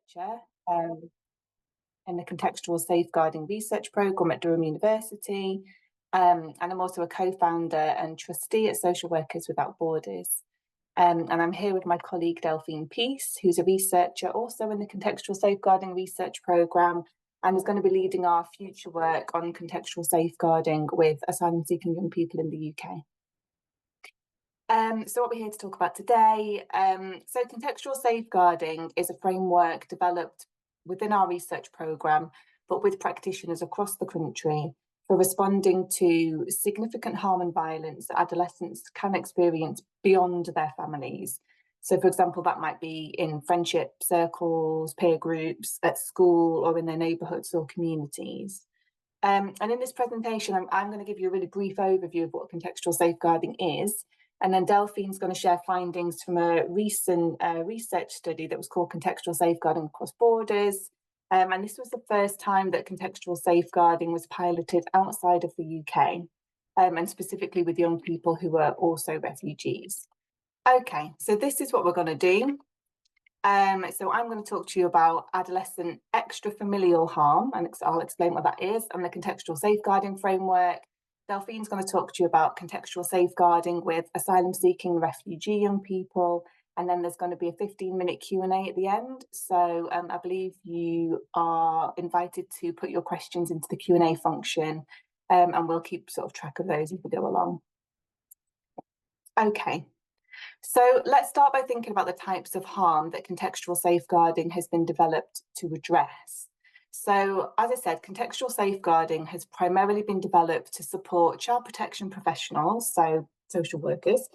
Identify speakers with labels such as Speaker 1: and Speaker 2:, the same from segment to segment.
Speaker 1: researcher in the Contextual Safeguarding Research Programme at Durham University, and I'm also a co-founder and trustee at Social Workers Without Borders. And I'm here with my colleague Delphine, who's a researcher also in the Contextual Safeguarding Research Programme and is going to be leading our future work on contextual safeguarding with asylum-seeking young people in the UK. So what we're here to talk about today, so contextual safeguarding is a framework developed within our research programme, but with practitioners across the country for responding to significant harm and violence that adolescents can experience beyond their families. So, for example, that might be in friendship circles, peer groups, at school, or in their neighbourhoods or communities. And in this presentation, I'm going to give you a really brief overview of what contextual safeguarding is. And then Delphine's going to share findings from a recent research study that was called Contextual Safeguarding Across Borders. And this was the first time that contextual safeguarding was piloted outside of the UK, and specifically with young people who were also refugees. Okay, so this is what we're going to do. So I'm going to talk to you about adolescent extra-familial harm, and I'll explain what that is, and the contextual safeguarding framework. Delphine's going to talk to you about contextual safeguarding with asylum-seeking refugee young people, and then there's going to be a 15-minute Q&A at the end. So I believe you are invited to put your questions into the Q&A function, and we'll keep sort of track of those as we go along. Okay, so let's start by thinking about the types of harm that contextual safeguarding has been developed to address. So, as I said, contextual safeguarding has primarily been developed to support child protection professionals, so social workers,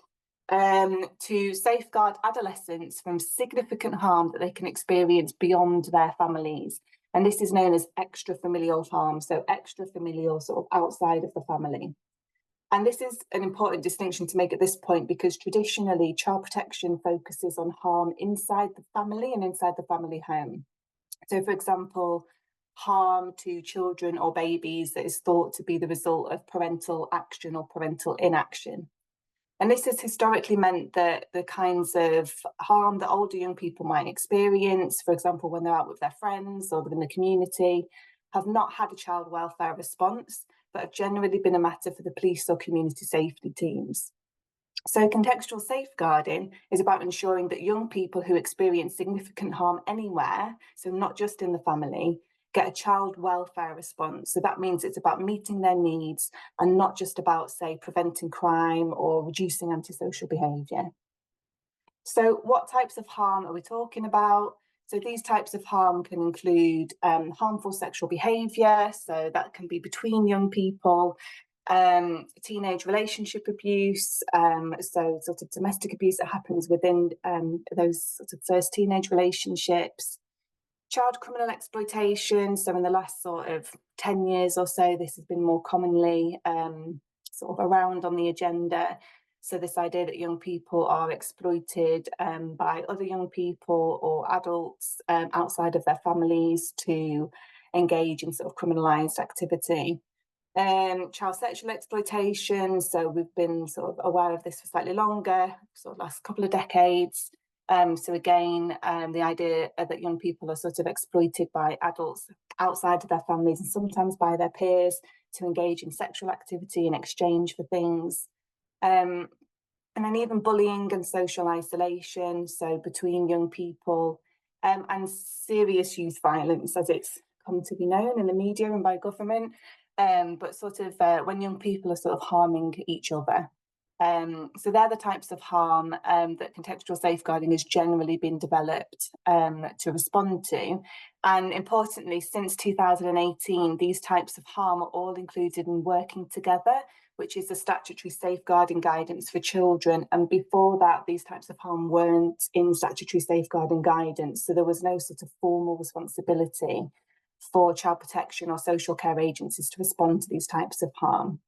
Speaker 1: to safeguard adolescents from significant harm that they can experience beyond their families. And this is known as extra-familial harm, so extra-familial, sort of outside of the family. And this is an important distinction to make at this point because traditionally child protection focuses on harm inside the family and inside the family home. So, for example, harm to children or babies that is thought to be the result of parental action or parental inaction. And this has historically meant that the kinds of harm that older young people might experience, for example, when they're out with their friends or within the community, have not had a child welfare response, but have generally been a matter for the police or community safety teams. So contextual safeguarding is about ensuring that young people who experience significant harm anywhere, so not just in the family, get a child welfare response. So that means it's about meeting their needs and not just about, say, preventing crime or reducing antisocial behaviour. So what types of harm are we talking about? So these types of harm can include harmful sexual behaviour, so that can be between young people, teenage relationship abuse, so sort of domestic abuse that happens within those sort of first teenage relationships, child criminal exploitation. So in the last sort of 10 years or so, this has been more commonly sort of around on the agenda. So this idea that young people are exploited by other young people or adults outside of their families to engage in sort of criminalised activity. Child sexual exploitation, so we've been sort of aware of this for slightly longer, sort of last couple of decades. So again, the idea that young people are sort of exploited by adults outside of their families and sometimes by their peers to engage in sexual activity in exchange for things. And then even bullying and social isolation, so between young people, and serious youth violence as it's come to be known in the media and by government, but sort of when young people are sort of harming each other. So they're the types of harm that contextual safeguarding has generally been developed to respond to. And importantly, since 2018, these types of harm are all included in Working Together, which is a statutory safeguarding guidance for children. And before that, these types of harm weren't in statutory safeguarding guidance. So there was no sort of formal responsibility for child protection or social care agencies to respond to these types of harm.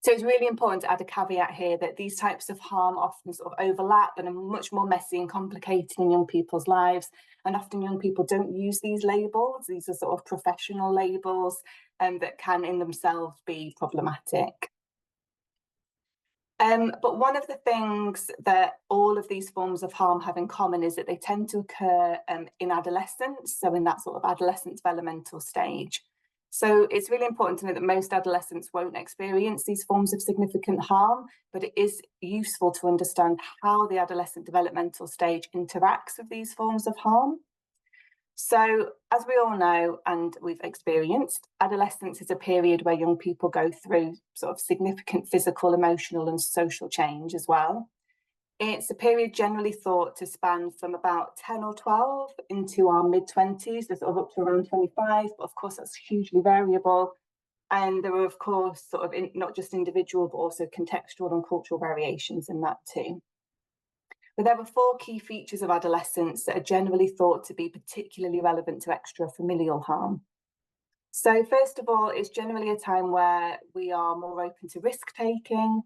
Speaker 1: So it's really important to add a caveat here that these types of harm often sort of overlap and are much more messy and complicated in young people's lives. And often young people don't use these labels. These are sort of professional labels that can in themselves be problematic. But one of the things that all of these forms of harm have in common is that they tend to occur in adolescence, so in that sort of adolescent developmental stage. So it's really important to know that most adolescents won't experience these forms of significant harm, but it is useful to understand how the adolescent developmental stage interacts with these forms of harm. So, as we all know and we've experienced, adolescence is a period where young people go through sort of significant physical, emotional, and social change as well. It's a period generally thought to span from about 10 or 12 into our mid 20s, sort of up to around 25, but of course that's hugely variable. And there are, of course, sort of not just individual, but also contextual and cultural variations in that too. But there were four key features of adolescence that are generally thought to be particularly relevant to extra-familial harm. So first of all, it's generally a time where we are more open to risk-taking,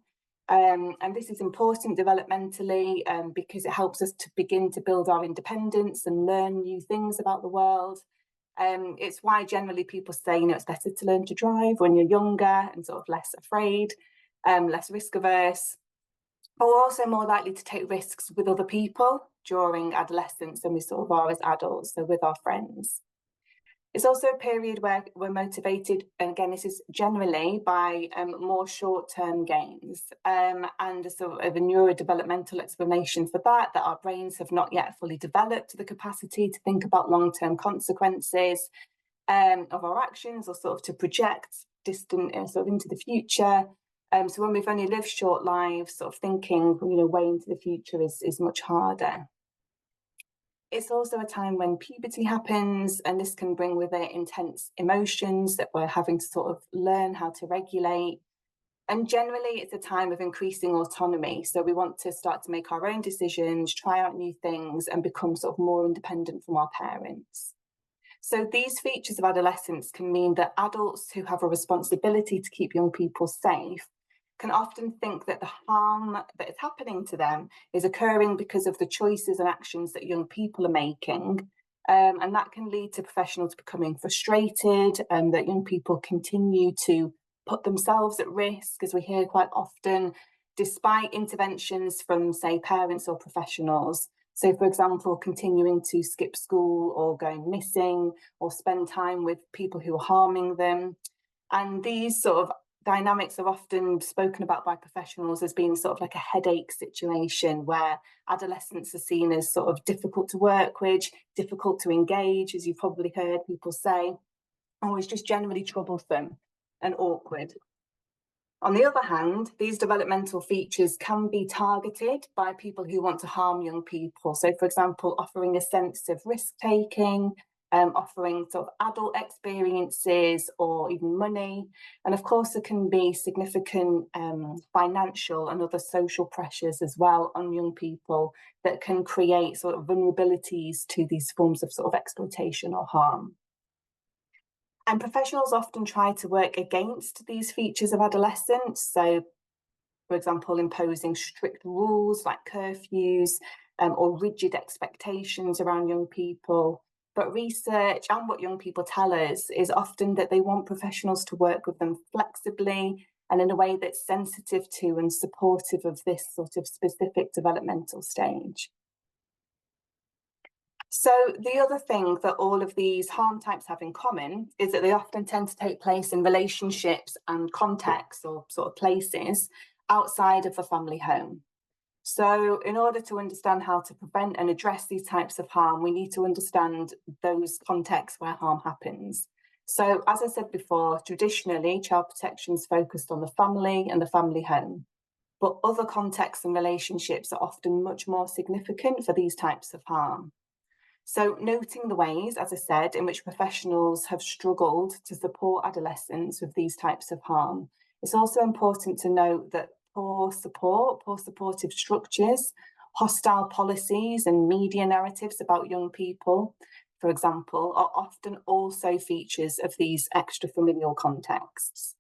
Speaker 1: and this is important developmentally because it helps us to begin to build our independence and learn new things about the world. It's why generally people say, it's better to learn to drive when you're younger and sort of less afraid, less risk-averse. But we're also more likely to take risks with other people during adolescence than we sort of are as adults, so with our friends. It's also a period where we're motivated, and again, this is generally by more short-term gains, and a sort of a neurodevelopmental explanation for that our brains have not yet fully developed the capacity to think about long-term consequences of our actions, or sort of to project distant sort of into the future. So when we've only lived short lives, sort of thinking, way into the future is much harder. It's also a time when puberty happens, and this can bring with it intense emotions that we're having to sort of learn how to regulate. And generally, it's a time of increasing autonomy. So we want to start to make our own decisions, try out new things, and become sort of more independent from our parents. So these features of adolescence can mean that adults who have a responsibility to keep young people safe can often think that the harm that is happening to them is occurring because of the choices and actions that young people are making. And that can lead to professionals becoming frustrated, that young people continue to put themselves at risk, as we hear quite often, despite interventions from, say, parents or professionals. So, for example, continuing to skip school or going missing or spend time with people who are harming them. And these sort of dynamics are often spoken about by professionals as being sort of like a headache situation where adolescents are seen as sort of difficult to work with, difficult to engage, as you've probably heard people say, or is just generally troublesome and awkward. On the other hand, these developmental features can be targeted by people who want to harm young people. So, for example, offering a sense of risk-taking, offering sort of adult experiences or even money. And of course, there can be significant financial and other social pressures as well on young people that can create sort of vulnerabilities to these forms of sort of exploitation or harm. And professionals often try to work against these features of adolescence. So, for example, imposing strict rules like curfews or rigid expectations around young people. But research and what young people tell us is often that they want professionals to work with them flexibly and in a way that's sensitive to and supportive of this sort of specific developmental stage. So the other thing that all of these harm types have in common is that they often tend to take place in relationships and contexts or sort of places outside of the family home. So in order to understand how to prevent and address these types of harm, we need to understand those contexts where harm happens. So as I said before, traditionally, child protection is focused on the family and the family home. But other contexts and relationships are often much more significant for these types of harm. So noting the ways, as I said, in which professionals have struggled to support adolescents with these types of harm, it's also important to note that poor supportive structures, hostile policies and media narratives about young people, for example, are often also features of these extra-familial contexts.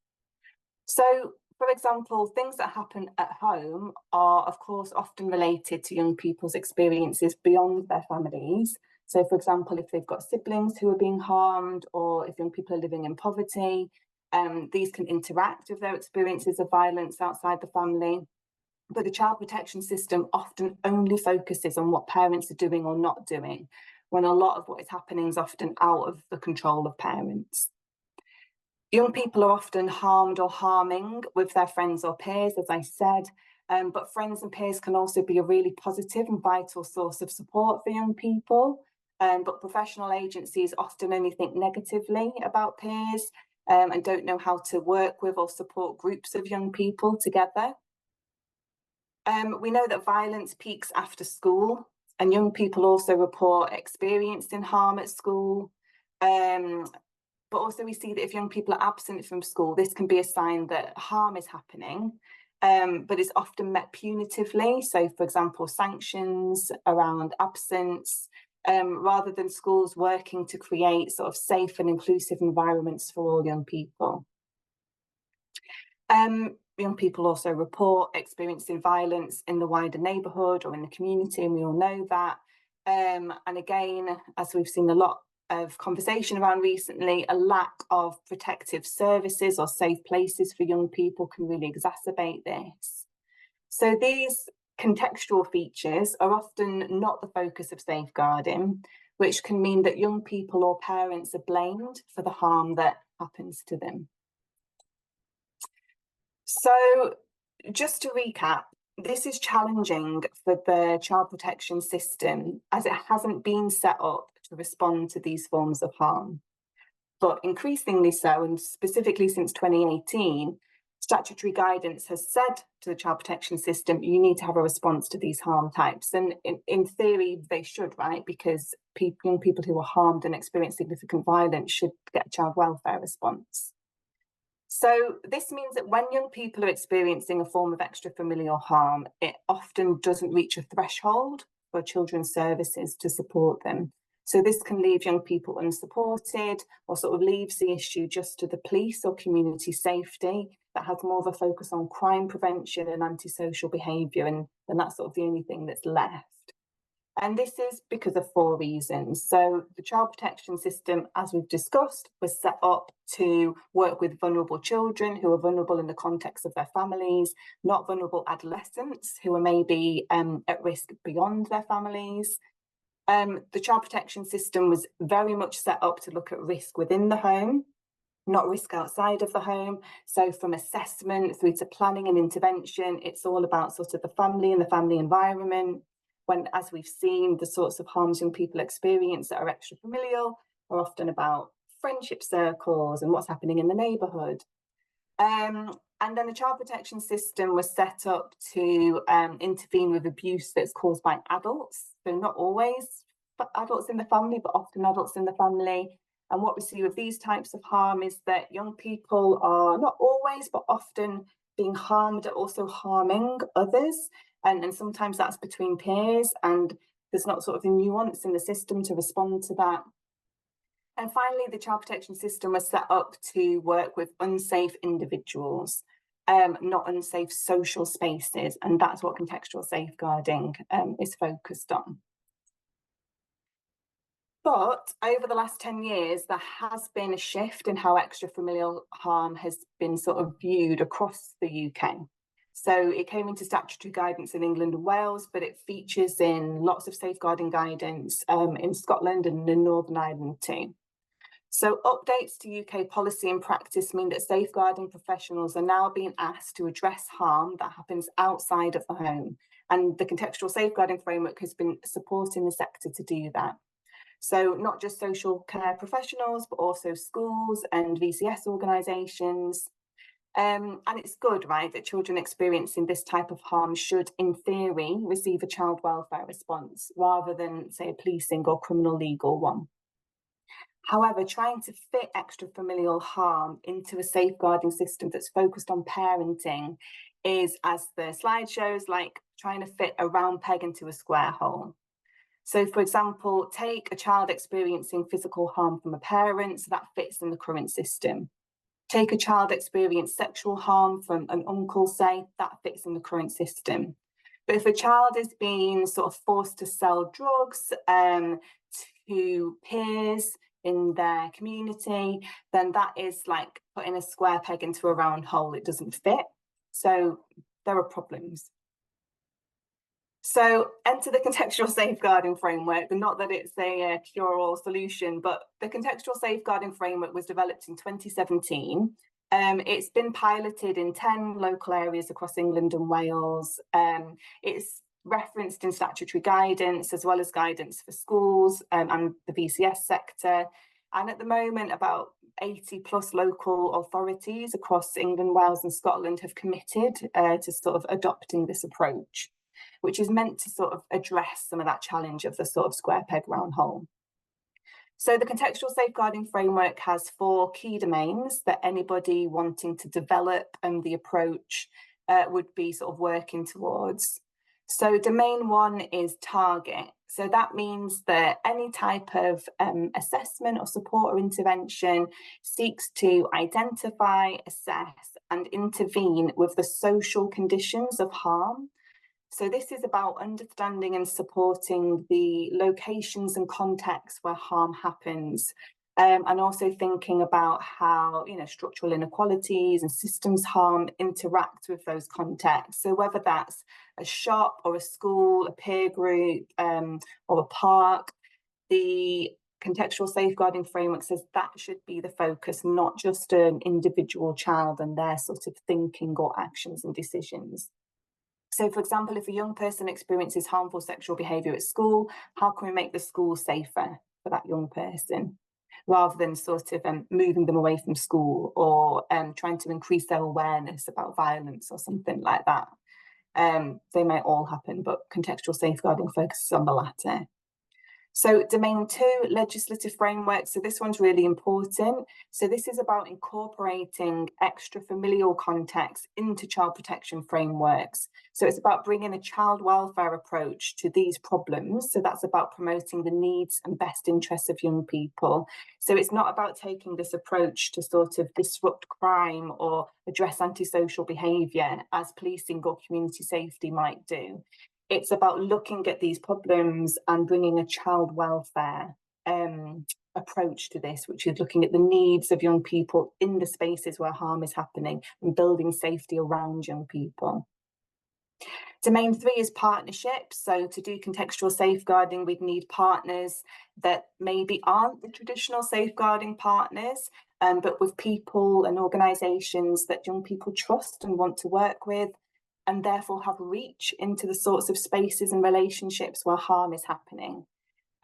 Speaker 1: So, for example, things that happen at home are, of course, often related to young people's experiences beyond their families. So, for example, if they've got siblings who are being harmed, or if young people are living in poverty, these can interact with their experiences of violence outside the family. But the child protection system often only focuses on what parents are doing or not doing, when a lot of what is happening is often out of the control of parents. Young people are often harmed or harming with their friends or peers, as I said, but friends and peers can also be a really positive and vital source of support for young people. But professional agencies often only think negatively about peers and don't know how to work with or support groups of young people together. We know that violence peaks after school, and young people also report experiencing harm at school. But also we see that if young people are absent from school, this can be a sign that harm is happening, but it's often met punitively. So, for example, sanctions around absence, rather than schools working to create sort of safe and inclusive environments for all young people. Young people also report experiencing violence in the wider neighbourhood or in the community, and we all know that. And again, as we've seen a lot of conversation around recently, a lack of protective services or safe places for young people can really exacerbate this. So these contextual features are often not the focus of safeguarding, which can mean that young people or parents are blamed for the harm that happens to them. So just to recap, this is challenging for the child protection system as it hasn't been set up to respond to these forms of harm. But increasingly so, and specifically since 2018, statutory guidance has said to the child protection system, you need to have a response to these harm types. And in theory, they should, right? Because young people who are harmed and experience significant violence should get a child welfare response. So this means that when young people are experiencing a form of extra-familial harm, it often doesn't reach a threshold for children's services to support them. So this can leave young people unsupported or sort of leaves the issue just to the police or community safety that has more of a focus on crime prevention and antisocial behaviour, and that's sort of the only thing that's left. And this is because of 4 reasons. So the child protection system, as we've discussed, was set up to work with vulnerable children who are vulnerable in the context of their families, not vulnerable adolescents who are maybe at risk beyond their families. The child protection system was very much set up to look at risk within the home, not risk outside of the home. So from assessment through to planning and intervention, it's all about sort of the family and the family environment. When, as we've seen, the sorts of harms young people experience that are extra-familial are often about friendship circles and what's happening in the neighbourhood. And then the child protection system was set up to intervene with abuse that's caused by adults. So not always adults in the family, but often adults in the family. And what we see with these types of harm is that young people are not always, but often being harmed, are also harming others. And sometimes that's between peers, and there's not sort of a nuance in the system to respond to that. And finally, the child protection system was set up to work with unsafe individuals, not unsafe social spaces, and that's what contextual safeguarding is focused on. But over the last 10 years, there has been a shift in how extra-familial harm has been sort of viewed across the UK. So it came into statutory guidance in England and Wales, but it features in lots of safeguarding guidance in Scotland and in Northern Ireland too. So updates to UK policy and practice mean that safeguarding professionals are now being asked to address harm that happens outside of the home. And the contextual safeguarding framework has been supporting the sector to do that. So not just social care professionals, but also schools and VCS organisations. And it's good, right, that children experiencing this type of harm should, in theory, receive a child welfare response rather than, say, a policing or criminal legal one. However, trying to fit extra-familial harm into a safeguarding system that's focused on parenting is, as the slide shows, like trying to fit a round peg into a square hole. So, for example, take a child experiencing physical harm from a parent, so that fits in the current system. Take a child experience sexual harm from an uncle, say, that fits in the current system. But if a child is being sort of forced to sell drugs to peers in their community, then that is like putting a square peg into a round hole. It doesn't fit. So there are problems. So enter the contextual safeguarding framework, and not that it's a cure-all solution, but the contextual safeguarding framework was developed in 2017. It's been piloted in 10 local areas across England and Wales. It's referenced in statutory guidance as well as guidance for schools and the VCS sector. And at the moment, about 80 plus local authorities across England, Wales and Scotland have committed to sort of adopting this approach, which is meant to sort of address some of that challenge of the sort of square peg round hole. So the contextual safeguarding framework has 4 key domains that anybody wanting to develop the approach would be sort of working towards. So domain 1 is target. So that means that any type of assessment or support or intervention seeks to identify, assess and intervene with the social conditions of harm. So this is about understanding and supporting the locations and contexts where harm happens, and also thinking about how, you know, structural inequalities and systems harm interact with those contexts. So whether that's a shop or a school, a peer group, or a park, the contextual safeguarding framework says that should be the focus, not just an individual child and their sort of thinking or actions and decisions. So, for example, if a young person experiences harmful sexual behaviour at school, how can we make the school safer for that young person, rather than sort of moving them away from school or trying to increase their awareness about violence or something like that? They might all happen, but contextual safeguarding focuses on the latter. So domain 2, legislative framework. So this one's really important. So this is about incorporating extra-familial context into child protection frameworks. So it's about bringing a child welfare approach to these problems. So that's about promoting the needs and best interests of young people. So it's not about taking this approach to sort of disrupt crime or address antisocial behaviour as policing or community safety might do. It's about looking at these problems and bringing a child welfare approach to this, which is looking at the needs of young people in the spaces where harm is happening and building safety around young people. Domain 3 is partnerships. So to do contextual safeguarding, we'd need partners that maybe aren't the traditional safeguarding partners, but with people and organisations that young people trust and want to work with, and therefore have reach into the sorts of spaces and relationships where harm is happening.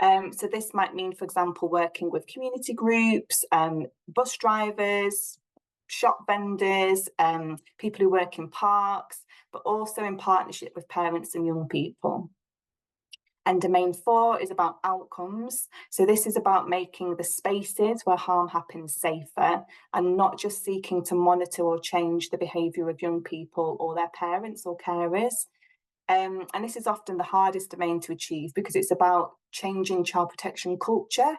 Speaker 1: So this might mean, for example, working with community groups, bus drivers, shop vendors, people who work in parks, but also in partnership with parents and young people. And domain 4 is about outcomes. So this is about making the spaces where harm happens safer and not just seeking to monitor or change the behaviour of young people or their parents or carers. And this is often the hardest domain to achieve because it's about changing child protection culture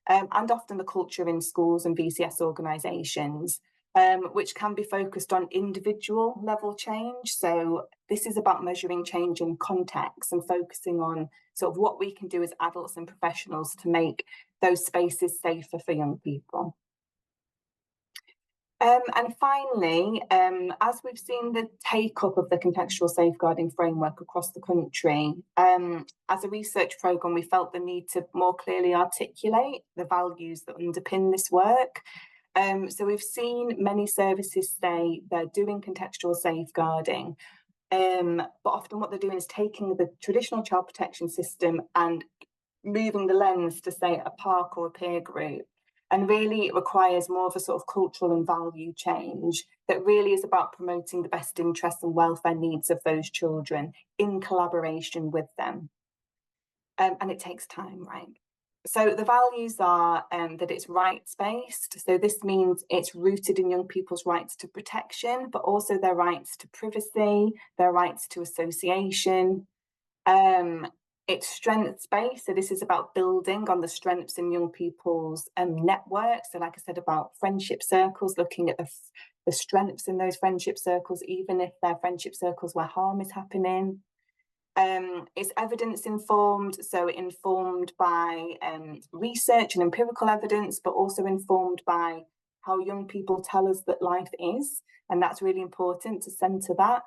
Speaker 1: and often the culture in schools and VCS organisations, which can be focused on individual level change. So this is about measuring change in context and focusing on sort of what we can do as adults and professionals to make those spaces safer for young people. And finally, as we've seen the take-up of the contextual safeguarding framework across the country, as a research programme, we felt the need to more clearly articulate the values that underpin this work. So we've seen many services say they're doing contextual safeguarding, but often what they're doing is taking the traditional child protection system and moving the lens to, say, a park or a peer group. And really it requires more of a sort of cultural and value change that really is about promoting the best interests and welfare needs of those children in collaboration with them. And it takes time, right? So the values are that it's rights-based. So this means it's rooted in young people's rights to protection, but also their rights to privacy, their rights to association. It's strengths-based. So this is about building on the strengths in young people's networks. So like I said, about friendship circles, looking at the strengths in those friendship circles, even if they're friendship circles where harm is happening. It's evidence-informed, so informed by research and empirical evidence, but also informed by how young people tell us that life is, and that's really important to centre that.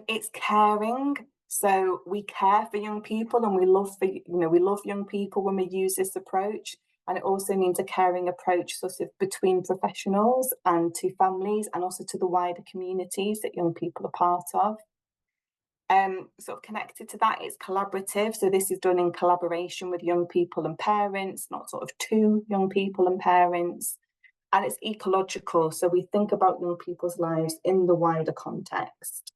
Speaker 1: It's caring, So we care for young people, and we love young people when we use this approach. And it also means a caring approach sort of between professionals and to families, and also to the wider communities that young people are part of. Sort of connected to that, it's collaborative. So this is done in collaboration with young people and parents, not sort of to young people and parents. And it's ecological. So we think about young people's lives in the wider context.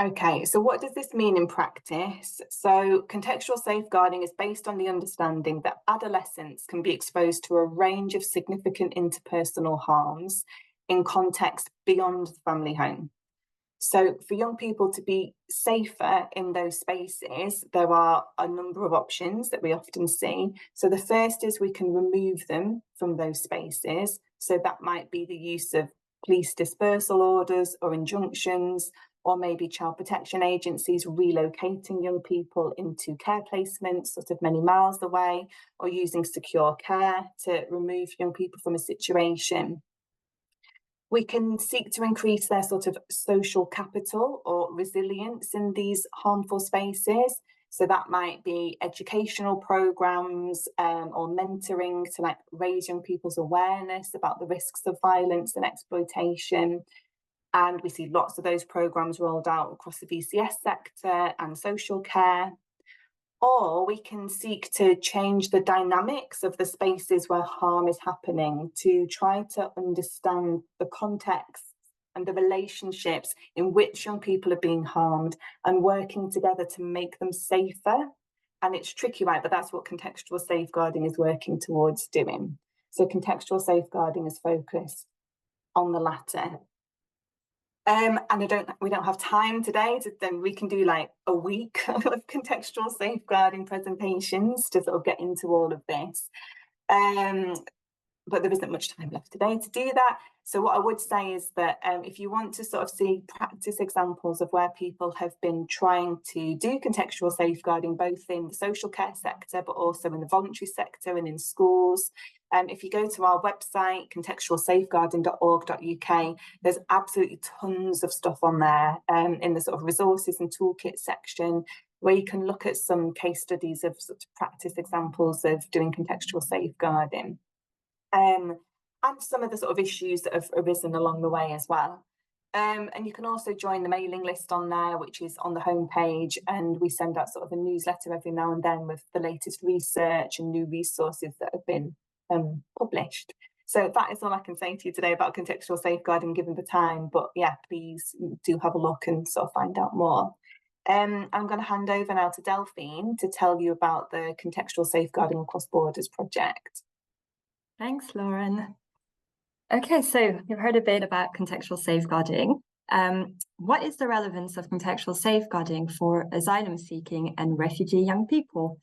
Speaker 1: Okay, so what does this mean in practice? So contextual safeguarding is based on the understanding that adolescents can be exposed to a range of significant interpersonal harms in context beyond the family home. So for young people to be safer in those spaces, there are a number of options that we often see. So the first is we can remove them from those spaces. So that might be the use of police dispersal orders or injunctions, or maybe child protection agencies relocating young people into care placements sort of many miles away, or using secure care to remove young people from a situation. We can seek to increase their sort of social capital or resilience in these harmful spaces. So that might be educational programs or mentoring to like raise young people's awareness about the risks of violence and exploitation. And we see lots of those programs rolled out across the VCS sector and social care. Or we can seek to change the dynamics of the spaces where harm is happening to try to understand the context and the relationships in which young people are being harmed, and working together to make them safer. And it's tricky, right? But that's what contextual safeguarding is working towards doing. So contextual safeguarding is focused on the latter. And we don't have time today then we can do like a week of contextual safeguarding presentations to sort of get into all of this. But there isn't much time left today to do that. So what I would say is that if you want to sort of see practice examples of where people have been trying to do contextual safeguarding, both in the social care sector, but also in the voluntary sector and in schools, if you go to our website, contextualsafeguarding.org.uk, there's absolutely tons of stuff on there in the sort of resources and toolkit section, where you can look at some case studies of sort of practice examples of doing contextual safeguarding. And some of the sort of issues that have arisen along the way as well. And you can also join the mailing list on there, which is on the homepage, and we send out sort of a newsletter every now and then with the latest research and new resources that have been published. So that is all I can say to you today about contextual safeguarding, given the time. But yeah, please do have a look and sort of find out more. I'm going to hand over now to Delphine to tell you about the Contextual Safeguarding Across Borders project.
Speaker 2: Thanks, Lauren. Okay, so you've heard a bit about contextual safeguarding. What is the relevance of contextual safeguarding for asylum-seeking and refugee young people?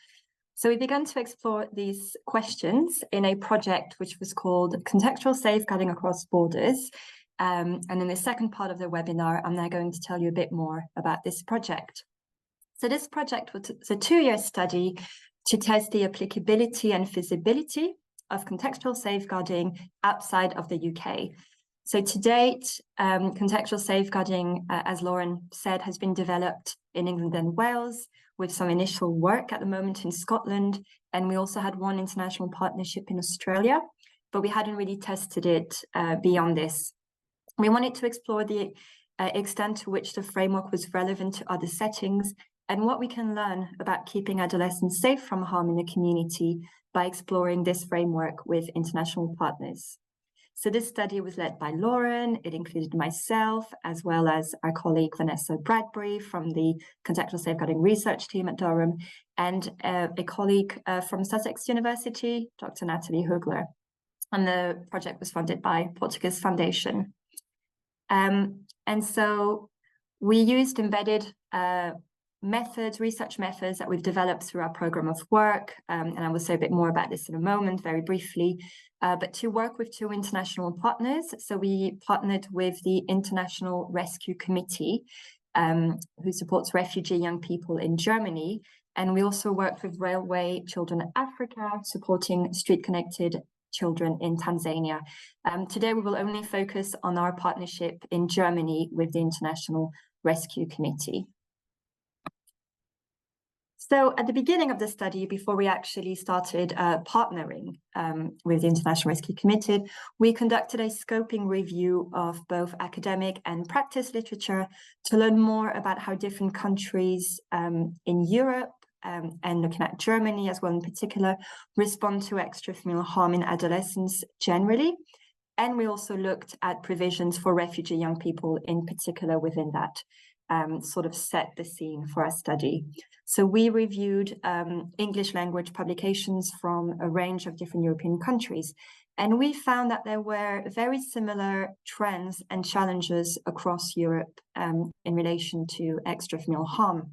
Speaker 2: So we began to explore these questions in a project which was called Contextual Safeguarding Across Borders. And in the second part of the webinar, I'm now going to tell you a bit more about this project. So this project was a 2-year study to test the applicability and feasibility of contextual safeguarding outside of the UK. So to date, contextual safeguarding, as Lauren said, has been developed in England and Wales, with some initial work at the moment in Scotland. And we also had one international partnership in Australia, but we hadn't really tested it beyond this. We wanted to explore the extent to which the framework was relevant to other settings, and what we can learn about keeping adolescents safe from harm in the community by exploring this framework with international partners. So this study was led by Lauren. It included myself, as well as our colleague Vanessa Bradbury from the Contextual Safeguarding Research Team at Durham, and a colleague from Sussex University, Dr. Natalie Hugler. And the project was funded by Portuguese Foundation. And so we used embedded research methods that we've developed through our program of work, and I will say a bit more about this in a moment, very briefly, but to work with 2 international partners. So we partnered with the International Rescue Committee, who supports refugee young people in Germany, and we also worked with Railway Children Africa, supporting street-connected children in Tanzania. Today we will only focus on our partnership in Germany with the International Rescue Committee. So at the beginning of the study, before we actually started partnering with the International Rescue Committee, we conducted a scoping review of both academic and practice literature to learn more about how different countries in Europe and looking at Germany as well in particular, respond to extra-familial harm in adolescents generally. And we also looked at provisions for refugee young people in particular within that, sort of set the scene for our study. So we reviewed English language publications from a range of different European countries, and we found that there were very similar trends and challenges across Europe in relation to extra-familial harm.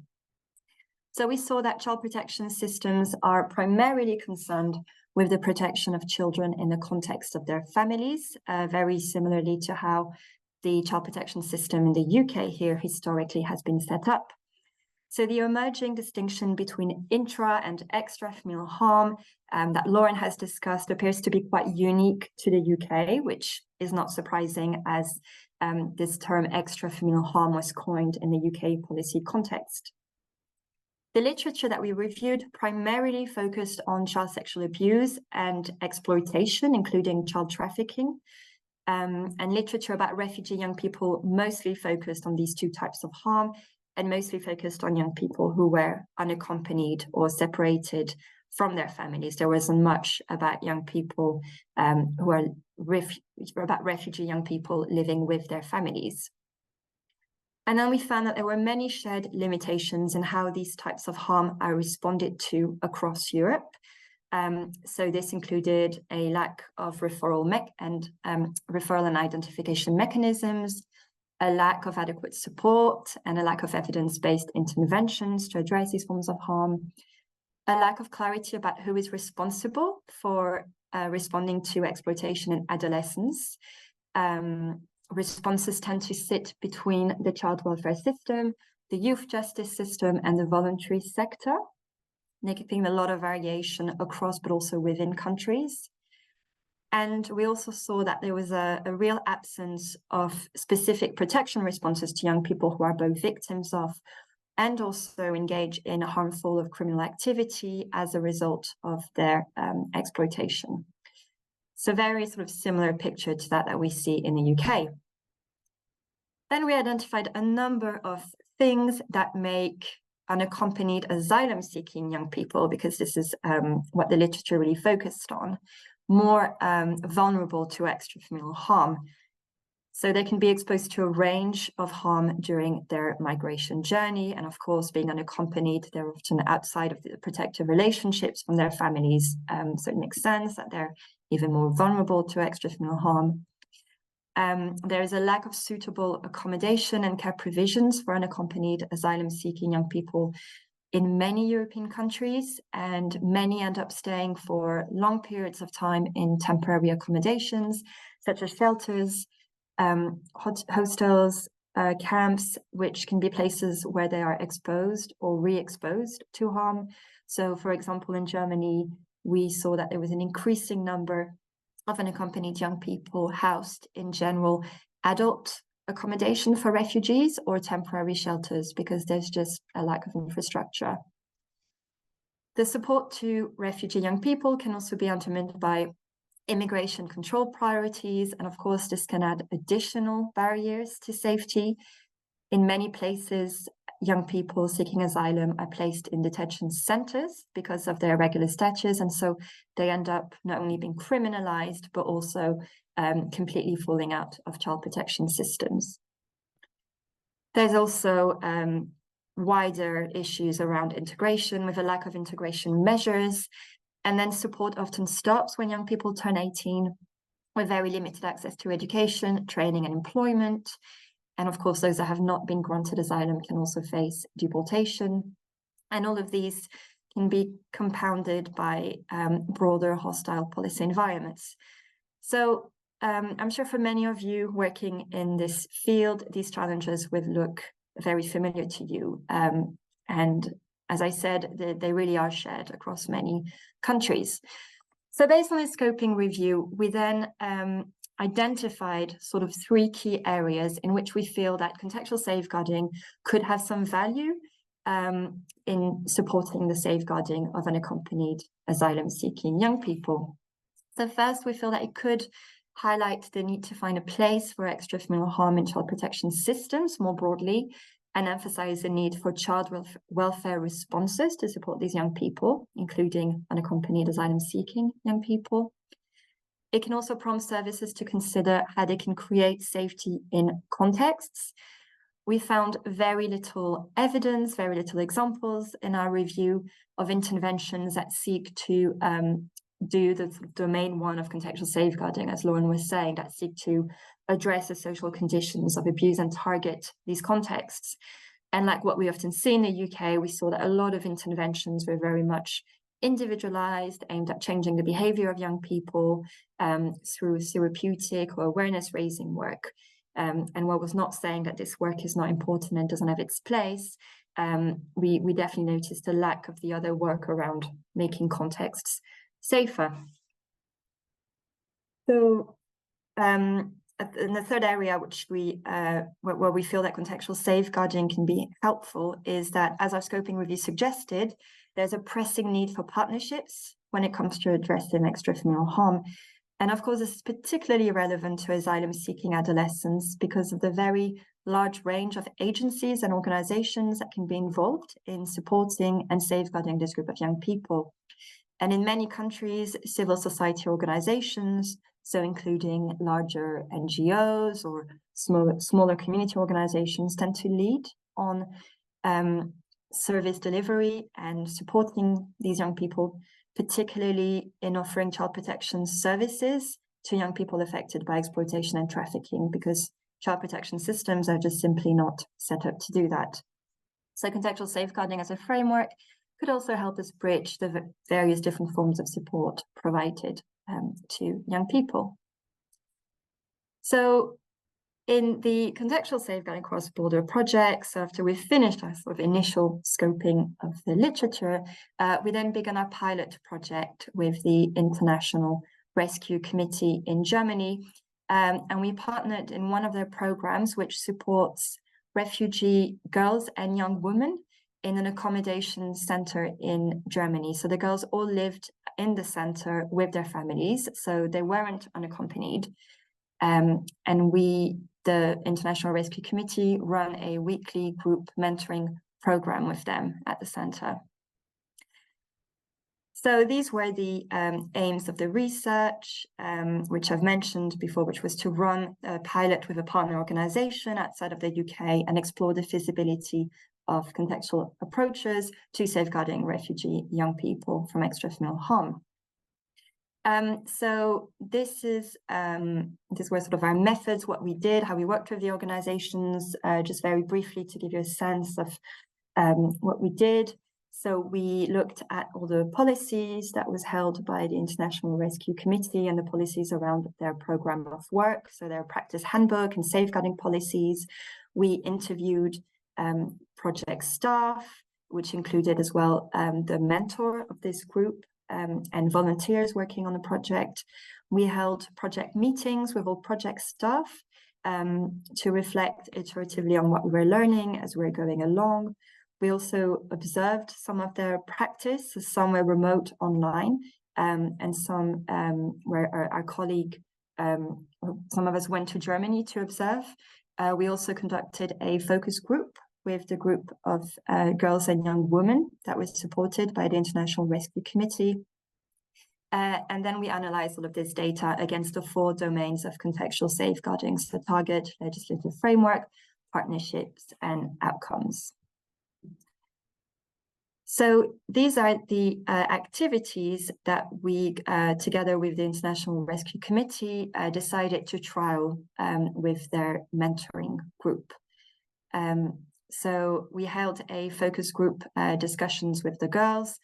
Speaker 2: So we saw that child protection systems are primarily concerned with the protection of children in the context of their families, very similarly to how the child protection system in the UK here historically has been set up. So the emerging distinction between intra and extra-familial harm that Lauren has discussed appears to be quite unique to the UK, which is not surprising as this term extra-familial harm was coined in the UK policy context. The literature that we reviewed primarily focused on child sexual abuse and exploitation, including child trafficking, and literature about refugee young people mostly focused on these two types of harm and mostly focused on young people who were unaccompanied or separated from their families. There wasn't much about young people who are about refugee young people living with their families. And then we found that there were many shared limitations in how these types of harm are responded to across Europe. So this included a lack of referral and identification mechanisms, a lack of adequate support, and a lack of evidence-based interventions to address these forms of harm, a lack of clarity about who is responsible for responding to exploitation in adolescence. Responses tend to sit between the child welfare system, the youth justice system, and the voluntary sector, making a lot of variation across, but also within countries. And we also saw that there was a real absence of specific protection responses to young people who are both victims of and also engage in harmful or criminal activity as a result of their exploitation. So very sort of similar picture to that we see in the UK. Then we identified a number of things that make unaccompanied asylum-seeking young people, because this is what the literature really focused on, more vulnerable to extra-familial harm. So they can be exposed to a range of harm during their migration journey. And of course, being unaccompanied, they're often outside of the protective relationships from their families. So it makes sense that they're even more vulnerable to extra-familial harm. There is a lack of suitable accommodation and care provisions for unaccompanied asylum-seeking young people in many European countries, and many end up staying for long periods of time in temporary accommodations, such as shelters, hostels, camps, which can be places where they are exposed or re-exposed to harm. So, for example, in Germany, we saw that there was an increasing number of unaccompanied young people housed in general adult accommodation for refugees or temporary shelters, because there's just a lack of infrastructure. The support to refugee young people can also be undermined by immigration control priorities, and of course this can add additional barriers to safety. In many places, young people seeking asylum are placed in detention centers because of their irregular status, and so they end up not only being criminalized, but also completely falling out of child protection systems. There's also wider issues around integration, with a lack of integration measures, and then support often stops when young people turn 18, with very limited access to education, training, and employment. And of course, those that have not been granted asylum can also face deportation. And all of these can be compounded by broader hostile policy environments. So I'm sure for many of you working in this field, these challenges would look very familiar to you. And as I said, they really are shared across many countries. So based on this scoping review, we then identified sort of 3 key areas in which we feel that contextual safeguarding could have some value in supporting the safeguarding of unaccompanied asylum-seeking young people. So first, we feel that it could highlight the need to find a place for extra-familial harm in child protection systems more broadly, and emphasize the need for child welfare responses to support these young people, including unaccompanied asylum-seeking young people. It can also prompt services to consider how they can create safety in contexts. We found very little evidence, very little examples in our review of interventions that seek to do the domain 1 of contextual safeguarding, as Lauren was saying, that seek to address the social conditions of abuse and target these contexts. And like what we often see in the UK, we saw that a lot of interventions were very much individualized, aimed at changing the behavior of young people through therapeutic or awareness-raising work. And while was not saying that this work is not important and doesn't have its place, we definitely noticed a lack of the other work around making contexts safer. So in the third area, which where we feel that contextual safeguarding can be helpful, is that, as our scoping review suggested, there's a pressing need for partnerships when it comes to addressing extra-familial harm. And of course, this is particularly relevant to asylum-seeking adolescents because of the very large range of agencies and organizations that can be involved in supporting and safeguarding this group of young people. And in many countries, civil society organizations, so including larger NGOs or smaller community organizations, tend to lead on service delivery and supporting these young people, particularly in offering child protection services to young people affected by exploitation and trafficking, because child protection systems are just simply not set up to do that. So contextual safeguarding as a framework could also help us bridge the various different forms of support provided to young people. So in the Contextual Safeguarding Across Border projects, after we've finished our sort of initial scoping of the literature, we then began our pilot project with the International Rescue Committee in Germany. And we partnered in one of their programs, which supports refugee girls and young women in an accommodation center in Germany. So the girls all lived in the center with their families, so they weren't unaccompanied. And we, the International Rescue Committee, run a weekly group mentoring program with them at the center. So these were the aims of the research, which I've mentioned before, which was to run a pilot with a partner organization outside of the UK and explore the feasibility of contextual approaches to safeguarding refugee young people from extra-familial harm. So this were sort of our methods, what we did, how we worked with the organizations, just very briefly to give you a sense of what we did. So we looked at all the policies that was held by the International Rescue Committee and the policies around their program of work, so their practice handbook and safeguarding policies. We interviewed project staff, which included as well the mentor of this group and volunteers working on the project. We held project meetings with all project staff to reflect iteratively on what we were learning as we were going along. We also observed some of their practice, so some were remote online, and some where our colleague, some of us went to Germany to observe. We also conducted a focus group with the group of girls and young women that was supported by the International Rescue Committee. And then we analyzed all of this data against the 4 domains of contextual safeguarding, so target, legislative framework, partnerships, and outcomes. So these are the activities that we, together with the International Rescue Committee, decided to trial with their mentoring group. So we held a focus group discussions with the girls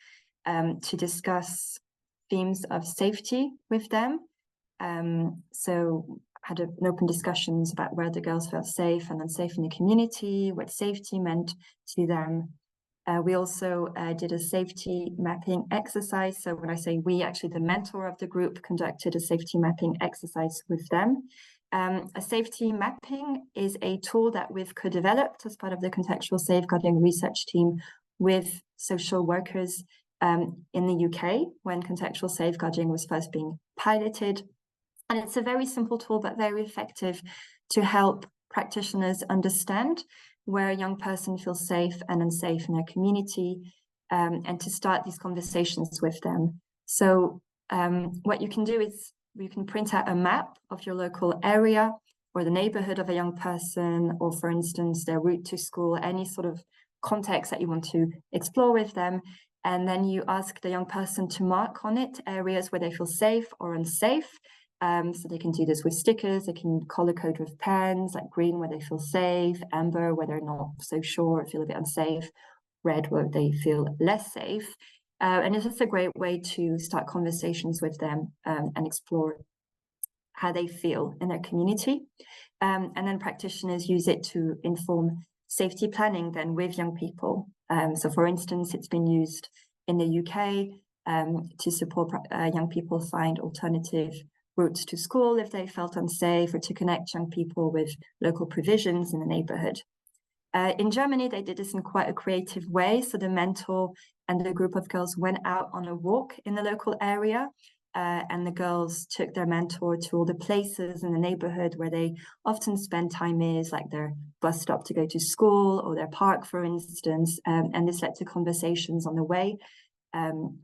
Speaker 2: to discuss themes of safety with them. So had an open discussions about where the girls felt safe and unsafe in the community, what safety meant to them. We also did a safety mapping exercise. So when I say we, actually the mentor of the group conducted a safety mapping exercise with them. A safety mapping is a tool that we've co-developed as part of the contextual safeguarding research team with social workers in the UK when contextual safeguarding was first being piloted. And it's a very simple tool, but very effective to help practitioners understand where a young person feels safe and unsafe in their community, and to start these conversations with them. So what you can do is you can print out a map of your local area or the neighborhood of a young person, or for instance, their route to school, any sort of context that you want to explore with them. And then you ask the young person to mark on it areas where they feel safe or unsafe. So they can do this with stickers, they can color code with pens, like green where they feel safe, amber where they're not so sure or feel a bit unsafe, red where they feel less safe. And it's just a great way to start conversations with them and explore how they feel in their community. And then practitioners use it to inform safety planning then with young people. So for instance, it's been used in the UK to support young people find alternative routes to school if they felt unsafe, or to connect young people with local provisions in the neighborhood. In Germany, they did this in quite a creative way. So the mentor and the group of girls went out on a walk in the local area, and the girls took their mentor to all the places in the neighborhood where they often spend time is, like their bus stop to go to school or their park, for instance. And this led to conversations on the way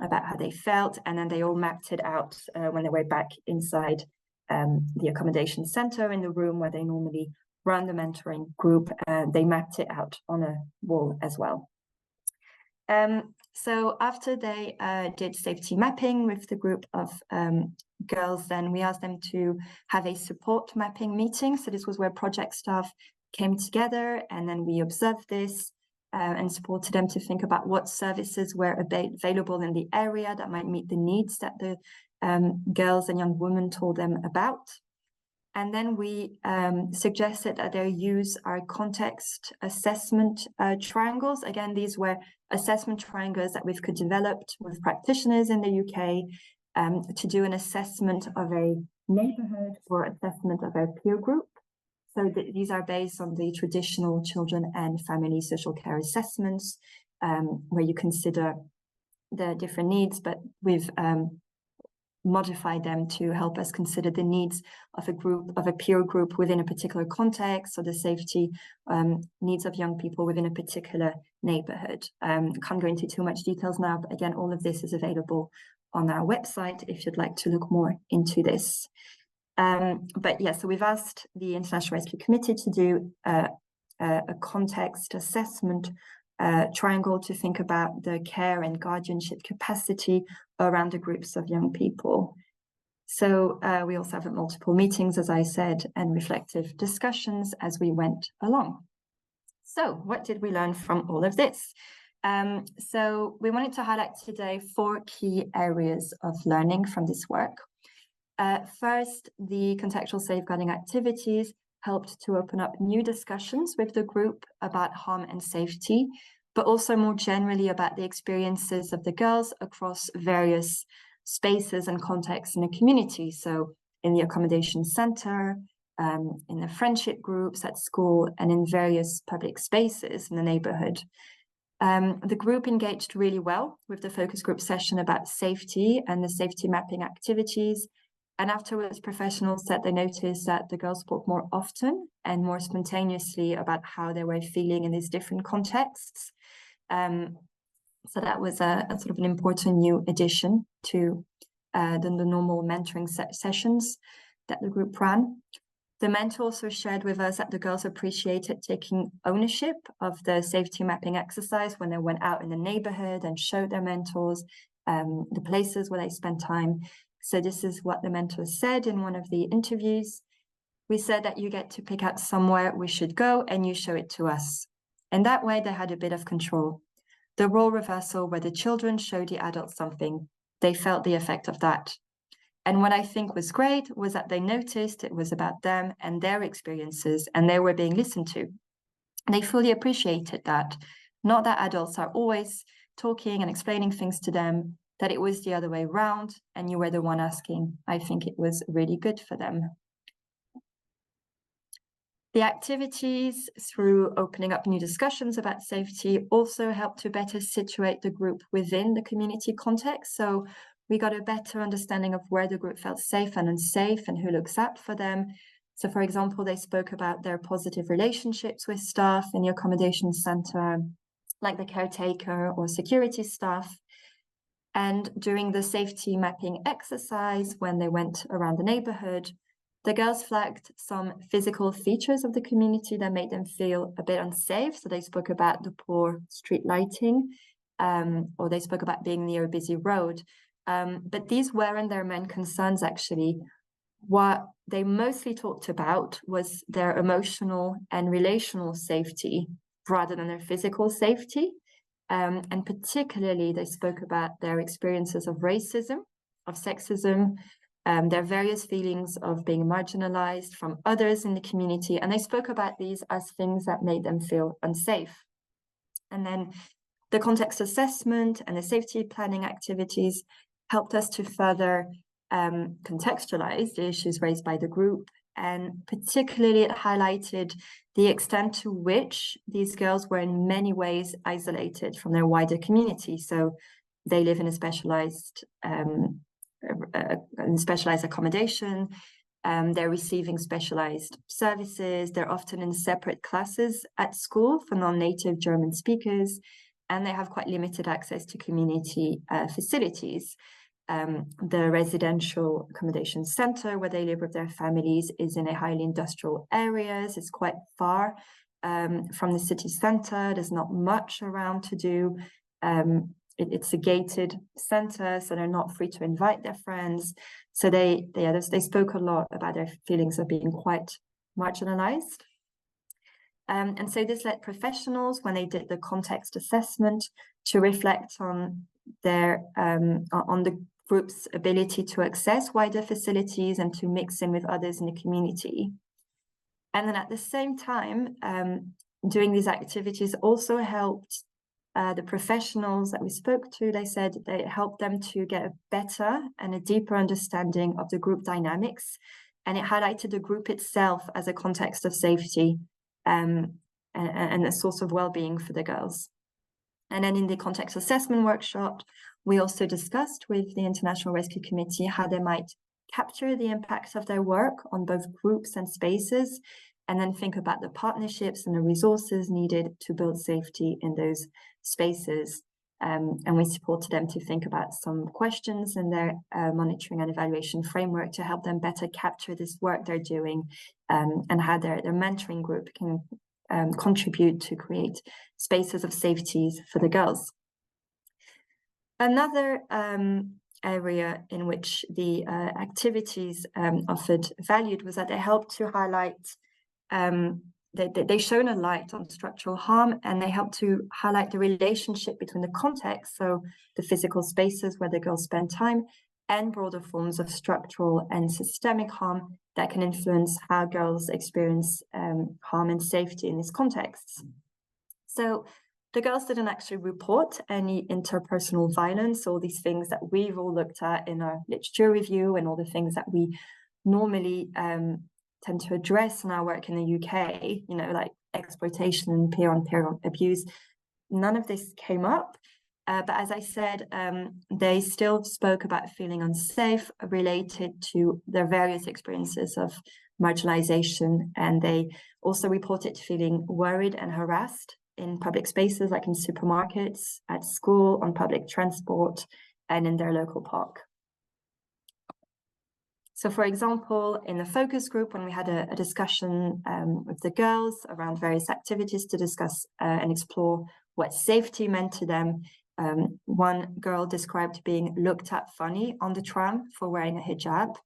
Speaker 2: about how they felt, and then they all mapped it out when they were back inside the accommodation center in the room where they normally run the mentoring group. They mapped it out on a wall as well. So after they did safety mapping with the group of girls, then we asked them to have a support mapping meeting. So this was where project staff came together, and then we observed this and supported them to think about what services were available in the area that might meet the needs that the girls and young women told them about. And then we suggested that they use our context assessment triangles. Again, these were assessment triangles that we've co-developed with practitioners in the UK to do an assessment of a neighborhood or assessment of a peer group. So these are based on the traditional children and family social care assessments, where you consider the different needs, but we've modified them to help us consider the needs of a group, of a peer group within a particular context, or the safety needs of young people within a particular neighborhood. Can't go into too much details now, but again, all of this is available on our website if you'd like to look more into this. But yeah, so we've asked the International Rescue Committee to do a context assessment triangle to think about the care and guardianship capacity around the groups of young people. So we also have multiple meetings, as I said, and reflective discussions as we went along. So what did we learn from all of this? So we wanted to highlight today 4 key areas of learning from this work. First, the contextual safeguarding activities helped to open up new discussions with the group about harm and safety, but also more generally about the experiences of the girls across various spaces and contexts in the community. So in the accommodation center, in the friendship groups at school, and in various public spaces in the neighborhood. The group engaged really well with the focus group session about safety and the safety mapping activities. And afterwards, professionals said they noticed that the girls spoke more often and more spontaneously about how they were feeling in these different contexts. So that was a sort of an important new addition to the normal mentoring sessions that the group ran. The mentor also shared with us that the girls appreciated taking ownership of the safety mapping exercise when they went out in the neighborhood and showed their mentors the places where they spent time. So this is what the mentor said in one of the interviews. We said that you get to pick out somewhere we should go and you show it to us. And that way they had a bit of control. The role reversal where the children showed the adults something, they felt the effect of that. And what I think was great was that they noticed it was about them and their experiences, and they were being listened to. They fully appreciated that. Not that adults are always talking and explaining things to them, that it was the other way around and you were the one asking. I think it was really good for them. The activities, through opening up new discussions about safety, also helped to better situate the group within the community context. So we got a better understanding of where the group felt safe and unsafe and who looks out for them. So, for example, they spoke about their positive relationships with staff in the accommodation center, like the caretaker or security staff. And during the safety mapping exercise, when they went around the neighborhood, the girls flagged some physical features of the community that made them feel a bit unsafe. So they spoke about the poor street lighting, or they spoke about being near a busy road. But these weren't their main concerns, actually. What they mostly talked about was their emotional and relational safety rather than their physical safety. And particularly, they spoke about their experiences of racism, of sexism, their various feelings of being marginalized from others in the community. And they spoke about these as things that made them feel unsafe. And then the context assessment and the safety planning activities helped us to further contextualize the issues raised by the group. And particularly, it highlighted the extent to which these girls were in many ways isolated from their wider community. So they live in a specialized accommodation. They're receiving specialized services. They're often in separate classes at school for non-native German speakers, and they have quite limited access to community facilities. The residential accommodation center where they live with their families is in a highly industrial areas. It's quite far from the city center. There's not much around to do. It's a gated center, so they're not free to invite their friends. So they spoke a lot about their feelings of being quite marginalized. And so this led professionals, when they did the context assessment, to reflect on the group's ability to access wider facilities and to mix in with others in the community. And then at the same time, doing these activities also helped the professionals that we spoke to. They said they helped them to get a better and a deeper understanding of the group dynamics. And it highlighted the group itself as a context of safety and a source of well-being for the girls. And then in the context assessment workshop, we also discussed with the International Rescue Committee how they might capture the impact of their work on both groups and spaces, and then think about the partnerships and the resources needed to build safety in those spaces. And we supported them to think about some questions in their monitoring and evaluation framework to help them better capture this work they're doing, and how their mentoring group can contribute to create spaces of safety for the girls. Another area in which the activities offered valued was that they helped to highlight, they shone a light on structural harm, and they helped to highlight the relationship between the context, so the physical spaces where the girls spend time, and broader forms of structural and systemic harm that can influence how girls experience harm and safety in these contexts. So the girls didn't actually report any interpersonal violence, all these things that we've all looked at in our literature review and all the things that we normally tend to address in our work in the UK, you know, like exploitation and peer-on-peer abuse. None of this came up. But as I said, they still spoke about feeling unsafe related to their various experiences of marginalization. And they also reported feeling worried and harassed in public spaces, like in supermarkets, at school, on public transport, and in their local park. So, for example, in the focus group, when we had a discussion with the girls around various activities to discuss and explore what safety meant to them, one girl described being looked at funny on the tram for wearing a hijab.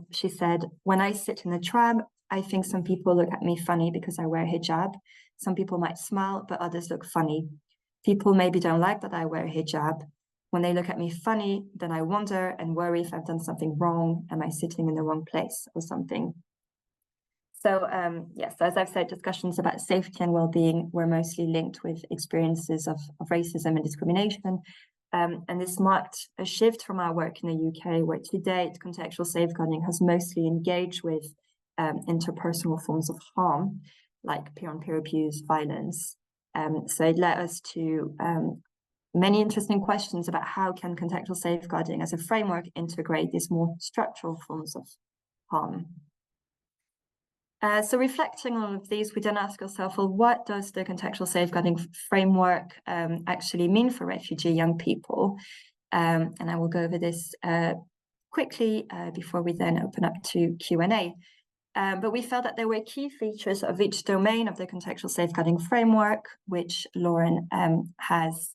Speaker 2: She said, "When I sit in the tram, I think some people look at me funny because I wear a hijab. Some people might smile, but others look funny. People maybe don't like that I wear a hijab. When they look at me funny, then I wonder and worry if I've done something wrong. Am I sitting in the wrong place or something?" Yes, as I've said, discussions about safety and well-being were mostly linked with experiences of racism and discrimination. And this marked a shift from our work in the UK, where to date, contextual safeguarding has mostly engaged with interpersonal forms of harm, like peer-on-peer abuse, violence. So it led us to many interesting questions about how can contextual safeguarding as a framework integrate these more structural forms of harm. So reflecting on all of these, we then ask ourselves, well, what does the contextual safeguarding framework actually mean for refugee young people? And I will go over this quickly before we then open up to Q&A. But we felt that there were key features of each domain of the contextual safeguarding framework, which Lauren has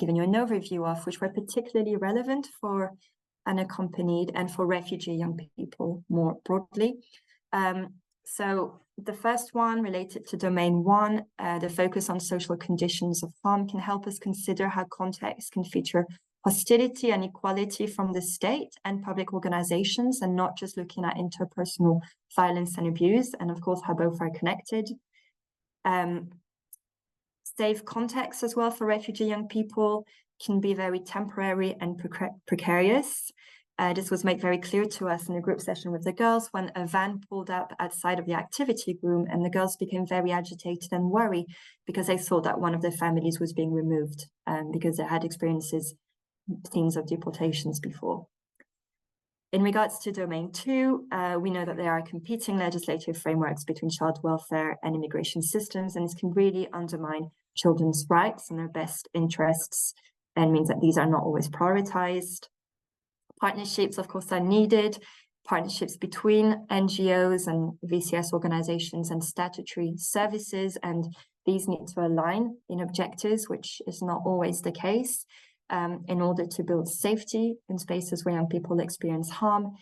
Speaker 2: given you an overview of, which were particularly relevant for unaccompanied and for refugee young people more broadly. So the first one related to domain one, the focus on social conditions of harm can help us consider how context can feature hostility and equality from the state and public organizations, and not just looking at interpersonal violence and abuse, and of course how both are connected. Safe context as well for refugee young people can be very temporary and precarious. This was made very clear to us in a group session with the girls when a van pulled up outside of the activity room, and the girls became very agitated and worried because they thought that one of their families was being removed because they had experienced scenes of deportations before. In regards to domain two, we know that there are competing legislative frameworks between child welfare and immigration systems, and this can really undermine children's rights and their best interests, and means that these are not always prioritized. Partnerships, of course, are needed, partnerships between NGOs and VCS organizations and statutory services, and these need to align in objectives, which is not always the case, in order to build safety in spaces where young people experience harm.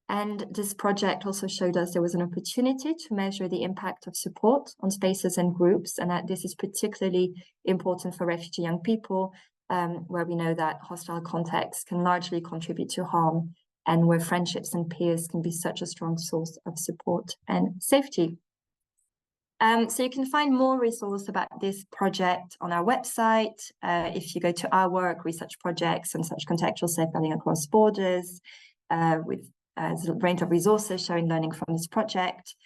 Speaker 2: And this project also showed us there was an opportunity to measure the impact of support on spaces and groups, and that this is particularly important for refugee young people, where we know that hostile contexts can largely contribute to harm, and where friendships and peers can be such a strong source of support and safety. So you can find more resources about this project on our website. If you go to our work, research projects, and such contextual safeguarding across borders, with a range of resources showing learning from this project.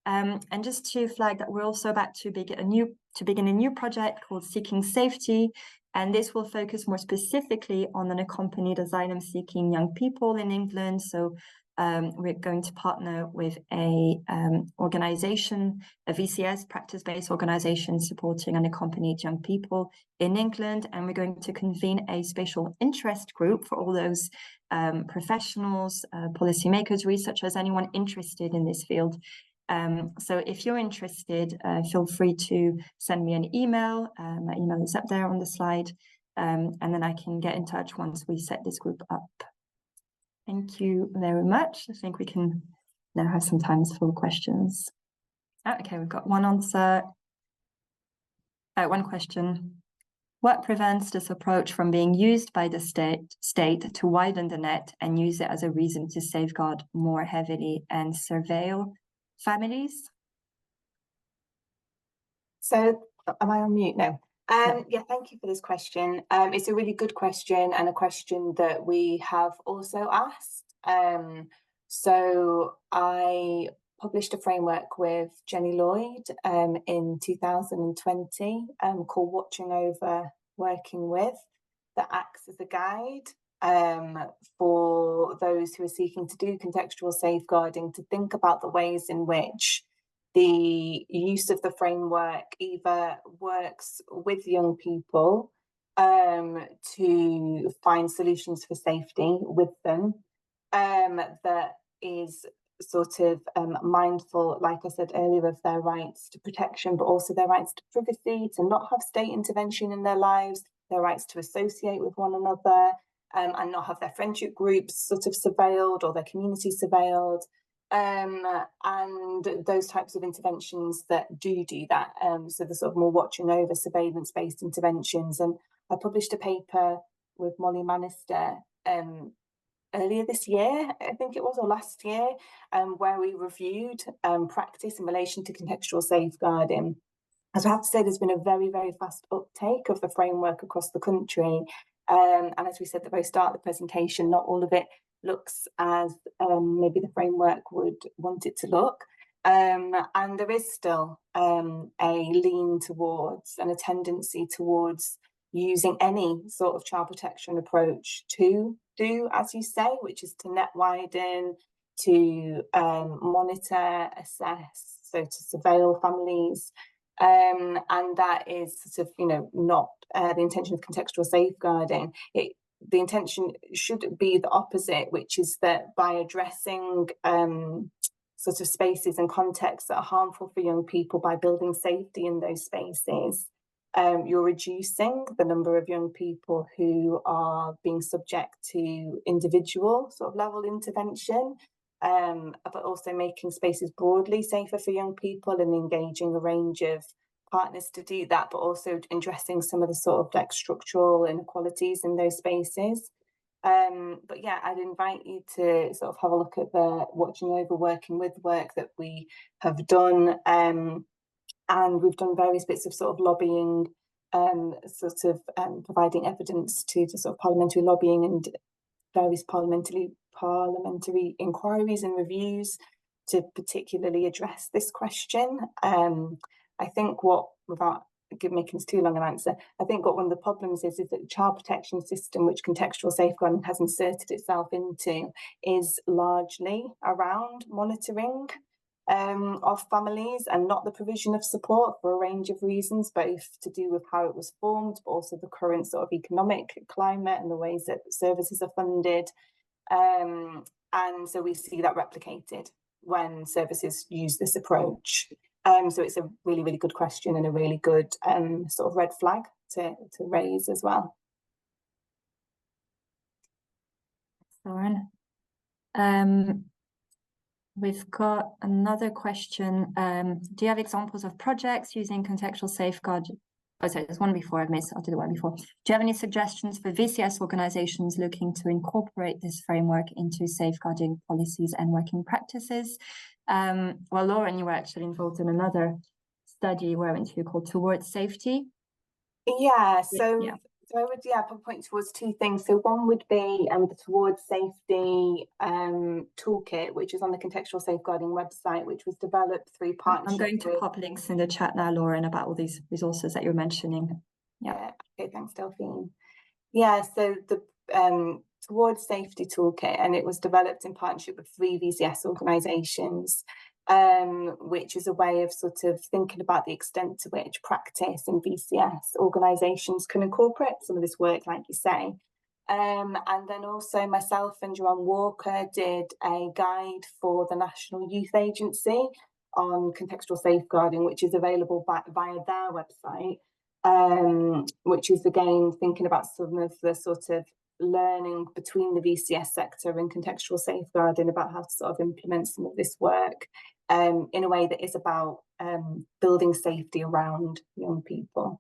Speaker 2: And just to flag that we're also about to begin a new project called Seeking Safety, and this will focus more specifically on unaccompanied asylum-seeking young people in England. So we're going to partner with a organization, a VCS, practice-based organization supporting unaccompanied young people in England, and we're going to convene a special interest group for all those professionals, policymakers, researchers, anyone interested in this field. So if you're interested, feel free to send me an email. My email is up there on the slide, and then I can get in touch once we set this group up. Thank you very much. I think we can now have some time for questions. Okay, we've got one answer. One question. What prevents this approach from being used by the state to widen the net and use it as a reason to safeguard more heavily and surveil families?
Speaker 1: So, am I on mute? No. Yeah, thank you for this question. It's a really good question, and a question that we have also asked. So I published a framework with Jenny Lloyd in 2020 called Watching Over, Working With, that acts as a guide for those who are seeking to do contextual safeguarding, to think about the ways in which the use of the framework either works with young people to find solutions for safety with them, that is sort of mindful, like I said earlier, of their rights to protection, but also their rights to privacy, to not have state intervention in their lives, their rights to associate with one another, and not have their friendship groups sort of surveilled or their community surveilled. And those types of interventions that do that, so the sort of more watching over, surveillance-based interventions. And I published a paper with Molly Manister earlier this year, I think it was, or last year, where we reviewed practice in relation to contextual safeguarding. As I have to say, there's been a very, very fast uptake of the framework across the country. And as we said at the very start of the presentation, not all of it looks as maybe the framework would want it to look. And there is still a lean towards and a tendency towards using any sort of child protection approach to do, as you say, which is to net widen, to monitor, assess, so to surveil families. And that is sort of, not the intention of contextual safeguarding. The intention should be the opposite, which is that by addressing sort of spaces and contexts that are harmful for young people, by building safety in those spaces, you're reducing the number of young people who are being subject to individual sort of level intervention, but also making spaces broadly safer for young people and engaging a range of partners to do that, but also addressing some of the sort of like structural inequalities in those spaces. But yeah, I'd invite you to sort of have a look at the watching over, working with work that we have done. And we've done various bits of sort of lobbying, providing evidence to sort of parliamentary lobbying and various parliamentary inquiries and reviews to particularly address this question. I think without making this too long an answer, I think what one of the problems is that the child protection system, which contextual safeguarding has inserted itself into, is largely around monitoring of families and not the provision of support for a range of reasons, both to do with how it was formed, but also the current sort of economic climate and the ways that services are funded. And so we see that replicated when services use this approach. So it's a really, really good question and a really good sort of red flag to raise as well.
Speaker 2: Lauren. We've got another question. Do you have examples of projects using contextual safeguarding? Oh, sorry, there's one before I've missed. I'll do the one before. Do you have any suggestions for VCS organizations looking to incorporate this framework into safeguarding policies and working practices? Well, Lauren, you were actually involved in another study, weren't you, called Towards Safety?
Speaker 1: Yeah, so I would point towards two things. So one would be the Towards Safety toolkit, which is on the Contextual Safeguarding website, which was developed through partnership.
Speaker 2: I'm going to pop links in the chat now, Lauren, about all these resources that you're mentioning.
Speaker 1: Yeah. Okay, thanks, Delphine. Yeah, so the Towards Safety toolkit, and it was developed in partnership with 3 VCS organisations, which is a way of sort of thinking about the extent to which practice in VCS organisations can incorporate some of this work, like you say. And then also myself and Joanne Walker did a guide for the National Youth Agency on contextual safeguarding, which is available via their website, which is again thinking about some of the sort of learning between the VCS sector and contextual safeguarding about how to sort of implement some of this work in a way that is about building safety around young people.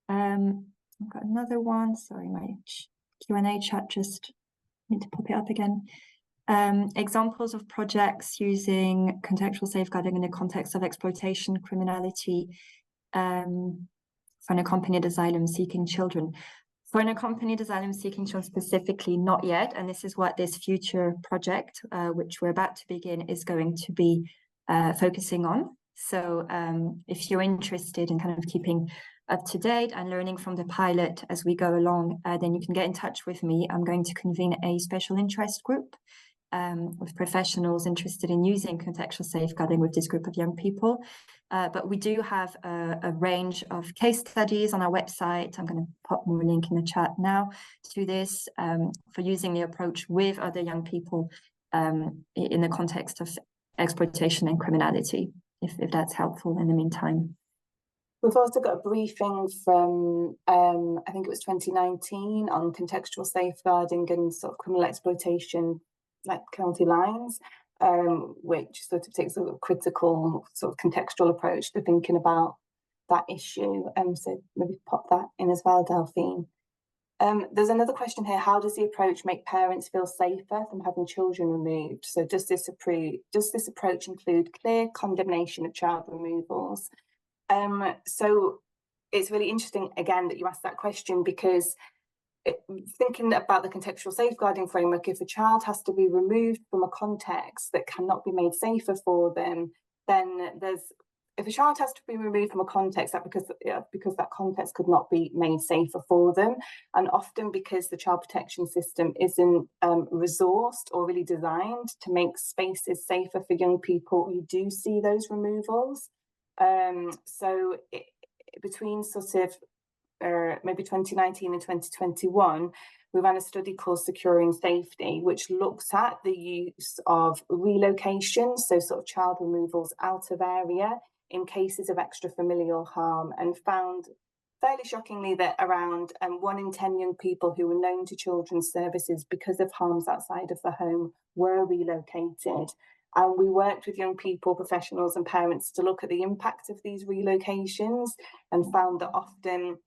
Speaker 2: I've got another one. Sorry, my Q&A chat just need to pop it up again. Examples of projects using contextual safeguarding in the context of exploitation, criminality, for unaccompanied asylum-seeking children. For unaccompanied asylum-seeking children specifically, not yet, and this is what this future project, which we're about to begin, is going to be focusing on. So if you're interested in kind of keeping up to date and learning from the pilot as we go along, then you can get in touch with me. I'm going to convene a special interest group with professionals interested in using contextual safeguarding with this group of young people. But we do have a range of case studies on our website. I'm going to pop more link in the chat now to this for using the approach with other young people in the context of exploitation and criminality, if that's helpful in the meantime.
Speaker 1: We've also got a briefing from, I think it was 2019, on contextual safeguarding and sort of criminal exploitation, like county lines, which sort of takes a critical sort of contextual approach to thinking about that issue. So maybe pop that in as well, Delphine. There's another question here. How does the approach make parents feel safer from having children removed? So does this approach include clear condemnation of child removals? So it's really interesting, again, that you asked that question, because thinking about the contextual safeguarding framework, if a child has to be removed from a context that cannot be made safer for them, then if a child has to be removed from a context, that because that context could not be made safer for them, and often because the child protection system isn't resourced or really designed to make spaces safer for young people, you do see those removals. Between sort of maybe 2019 and 2021, we ran a study called Securing Safety, which looks at the use of relocation, so sort of child removals out of area in cases of extra-familial harm, and found fairly shockingly that around 1 in 10 young people who were known to children's services because of harms outside of the home were relocated. And we worked with young people, professionals and parents to look at the impact of these relocations, and found that often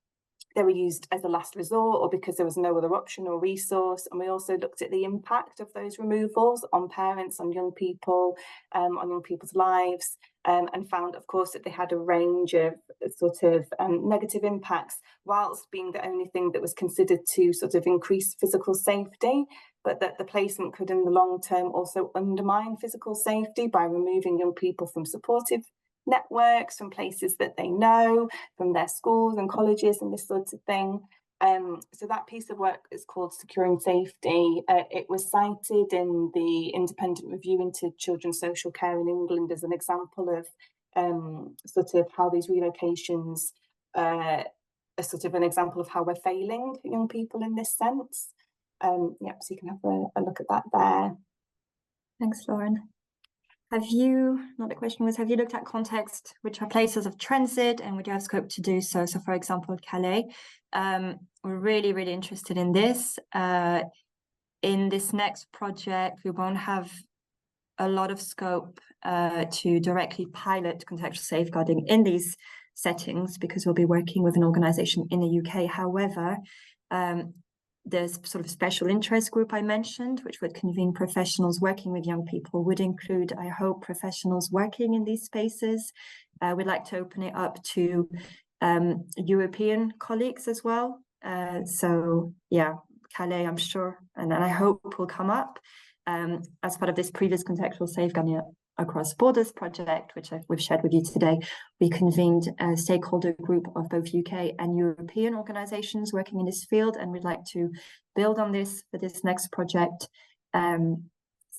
Speaker 1: they were used as a last resort or because there was no other option or resource. And we also looked at the impact of those removals on parents, on young people, on young people's lives, and found, of course, that they had a range of sort of negative impacts, whilst being the only thing that was considered to sort of increase physical safety, but that the placement could in the long term also undermine physical safety by removing young people from supportive networks, from places that they know, from their schools and colleges and this sort of thing. So that piece of work is called Securing Safety. It was cited in the independent review into children's social care in England as an example of sort of how these relocations are sort of an example of how we're failing young people in this sense. So you can have a look at that there.
Speaker 2: Thanks, Lauren. Have you looked at context, which are places of transit, and would you have scope to do so? So, for example, Calais. We're really, really interested in this. In this next project, we won't have a lot of scope to directly pilot contextual safeguarding in these settings, because we'll be working with an organisation in the UK. However, there's sort of special interest group I mentioned, which would convene professionals working with young people, would include, I hope, professionals working in these spaces. We'd like to open it up to European colleagues as well. So yeah, Calais, I'm sure, and I hope will come up as part of this previous Contextual Safeguarding Across Borders project, which we've shared with you today. We convened a stakeholder group of both UK and European organisations working in this field, and we'd like to build on this for this next project. So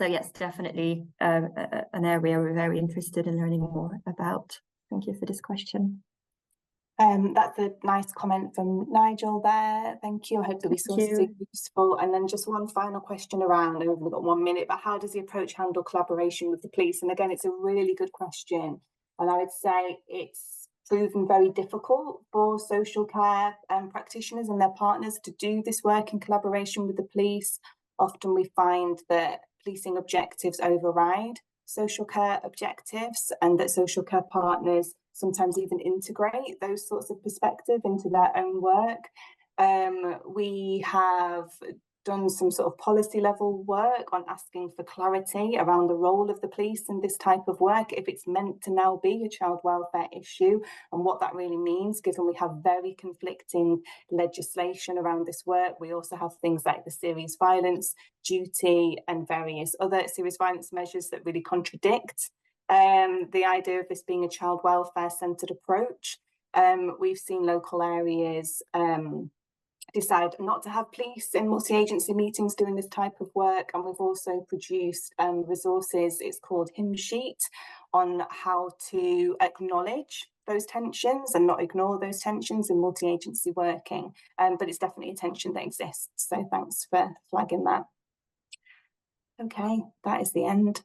Speaker 2: yes, definitely an area we're very interested in learning more about. Thank you for this question.
Speaker 1: That's a nice comment from Nigel there. Thank you. I hope the resources are useful. And then just one final question around, I've only got 1 minute, but how does the approach handle collaboration with the police? And again, it's a really good question. And I would say it's proven very difficult for social care practitioners and their partners to do this work in collaboration with the police. Often we find that policing objectives override social care objectives, and that social care partners sometimes even integrate those sorts of perspectives into their own work. We have done some sort of policy level work on asking for clarity around the role of the police in this type of work, if it's meant to now be a child welfare issue, and what that really means, given we have very conflicting legislation around this work. We also have things like the serious violence duty and various other serious violence measures that really contradict the idea of this being a child welfare centred approach. We've seen local areas decide not to have police in multi-agency meetings doing this type of work, and we've also produced resources, it's called Hymn Sheet, on how to acknowledge those tensions and not ignore those tensions in multi-agency working, but it's definitely a tension that exists, so thanks for flagging that. Okay, that is the end.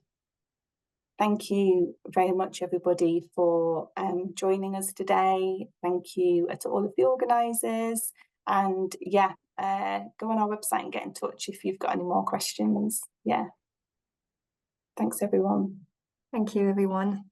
Speaker 1: Thank you very much, everybody, for joining us today. Thank you to all of the organisers. And yeah, go on our website and get in touch if you've got any more questions. Yeah. Thanks, everyone.
Speaker 2: Thank you, everyone.